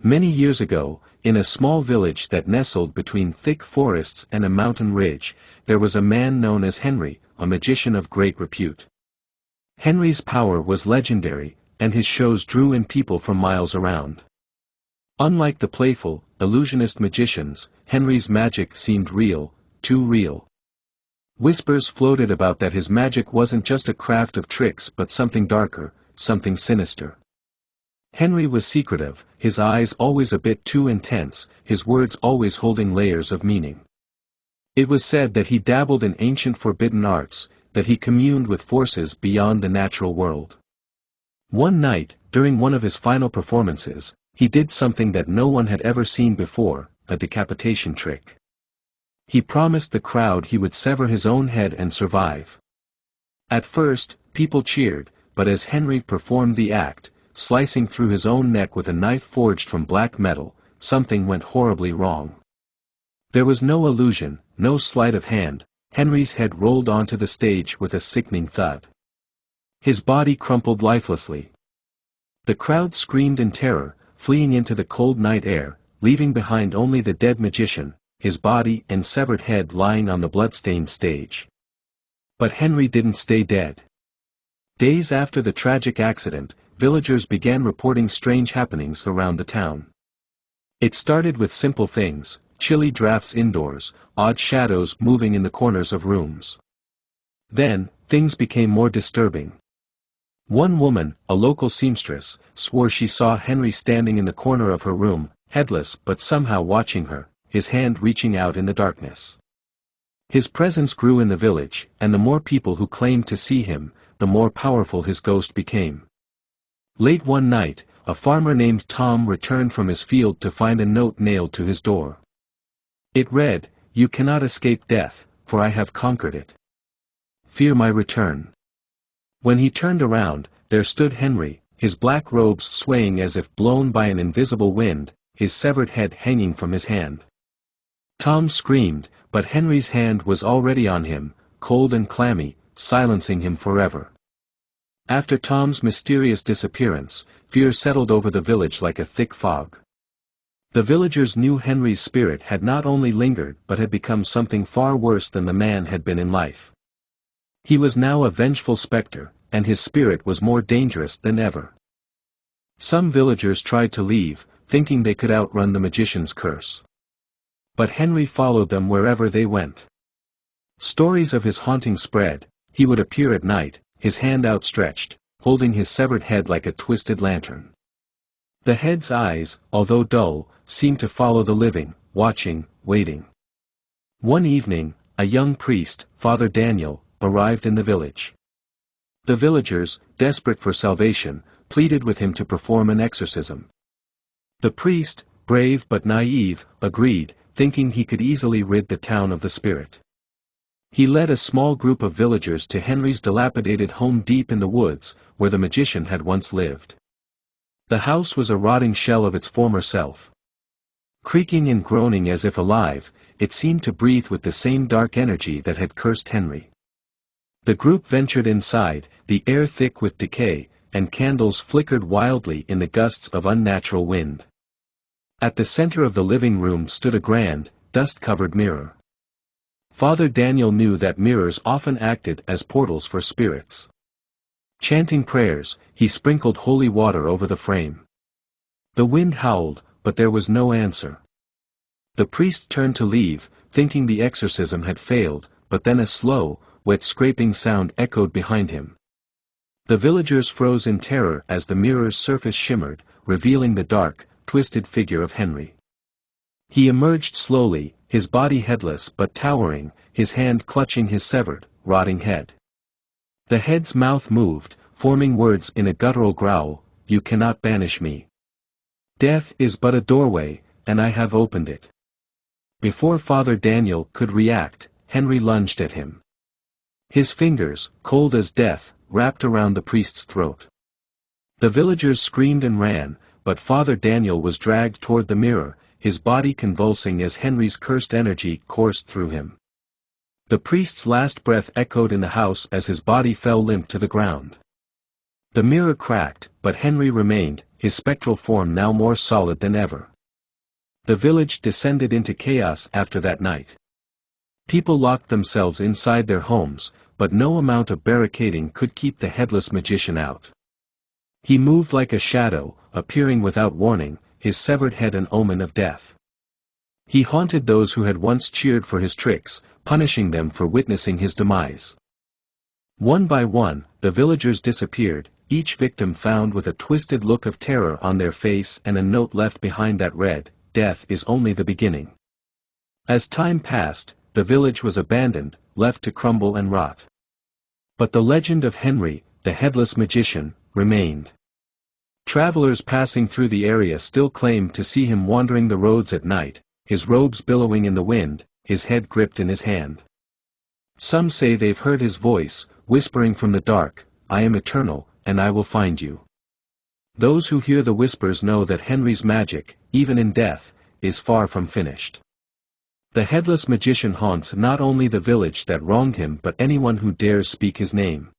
Many years ago, in a small village that nestled between thick forests and a mountain ridge, there was a man known as Henry, a magician of great repute. Henry's power was legendary, and his shows drew in people from miles around. Unlike the playful, illusionist magicians, Henry's magic seemed real, too real. Whispers floated about that his magic wasn't just a craft of tricks but something darker, something sinister. Henry was secretive, his eyes always a bit too intense, his words always holding layers of meaning. It was said that he dabbled in ancient forbidden arts, that he communed with forces beyond the natural world. One night, during one of his final performances, he did something that no one had ever seen before, a decapitation trick. He promised the crowd he would sever his own head and survive. At first, people cheered, but as Henry performed the act, slicing through his own neck with a knife forged from black metal, something went horribly wrong. There was no illusion, no sleight of hand. Henry's head rolled onto the stage with a sickening thud. His body crumpled lifelessly. The crowd screamed in terror, fleeing into the cold night air, leaving behind only the dead magician, his body and severed head lying on the blood-stained stage. But Henry didn't stay dead. Days after the tragic accident, villagers began reporting strange happenings around the town. It started with simple things: chilly drafts indoors, odd shadows moving in the corners of rooms. Then, things became more disturbing. One woman, a local seamstress, swore she saw Henry standing in the corner of her room, headless but somehow watching her, his hand reaching out in the darkness. His presence grew in the village, and the more people who claimed to see him, the more powerful his ghost became. Late one night, a farmer named Tom returned from his field to find a note nailed to his door. It read, "You cannot escape death, for I have conquered it. Fear my return." When he turned around, there stood Henry, his black robes swaying as if blown by an invisible wind, his severed head hanging from his hand. Tom screamed, but Henry's hand was already on him, cold and clammy, silencing him forever. After Tom's mysterious disappearance, fear settled over the village like a thick fog. The villagers knew Henry's spirit had not only lingered but had become something far worse than the man had been in life. He was now a vengeful specter, and his spirit was more dangerous than ever. Some villagers tried to leave, thinking they could outrun the magician's curse. But Henry followed them wherever they went. Stories of his haunting spread. He would appear at night, his hand outstretched, holding his severed head like a twisted lantern. The head's eyes, although dull, seemed to follow the living, watching, waiting. One evening, a young priest, Father Daniel, arrived in the village. The villagers, desperate for salvation, pleaded with him to perform an exorcism. The priest, brave but naive, agreed, thinking he could easily rid the town of the spirit. He led a small group of villagers to Henry's dilapidated home deep in the woods, where the magician had once lived. The house was a rotting shell of its former self. Creaking and groaning as if alive, it seemed to breathe with the same dark energy that had cursed Henry. The group ventured inside, the air thick with decay, and candles flickered wildly in the gusts of unnatural wind. At the center of the living room stood a grand, dust-covered mirror. Father Daniel knew that mirrors often acted as portals for spirits. Chanting prayers, he sprinkled holy water over the frame. The wind howled, but there was no answer. The priest turned to leave, thinking the exorcism had failed, but then a slow, wet scraping sound echoed behind him. The villagers froze in terror as the mirror's surface shimmered, revealing the dark, twisted figure of Henry. He emerged slowly, his body headless but towering, his hand clutching his severed, rotting head. The head's mouth moved, forming words in a guttural growl, "You cannot banish me. Death is but a doorway, and I have opened it." Before Father Daniel could react, Henry lunged at him. His fingers, cold as death, wrapped around the priest's throat. The villagers screamed and ran, but Father Daniel was dragged toward the mirror, his body convulsing as Henry's cursed energy coursed through him. The priest's last breath echoed in the house as his body fell limp to the ground. The mirror cracked, but Henry remained, his spectral form now more solid than ever. The village descended into chaos after that night. People locked themselves inside their homes, but no amount of barricading could keep the Headless Magician out. He moved like a shadow, appearing without warning, his severed head an omen of death. He haunted those who had once cheered for his tricks, punishing them for witnessing his demise. One by one, the villagers disappeared, each victim found with a twisted look of terror on their face and a note left behind that read, "Death is only the beginning." As time passed, the village was abandoned, left to crumble and rot. But the legend of Henry, the Headless Magician, remained. Travelers passing through the area still claimed to see him wandering the roads at night, his robes billowing in the wind, his head gripped in his hand. Some say they've heard his voice, whispering from the dark, "I am eternal, and I will find you." Those who hear the whispers know that Henry's magic, even in death, is far from finished. The Headless Magician haunts not only the village that wronged him but anyone who dares speak his name.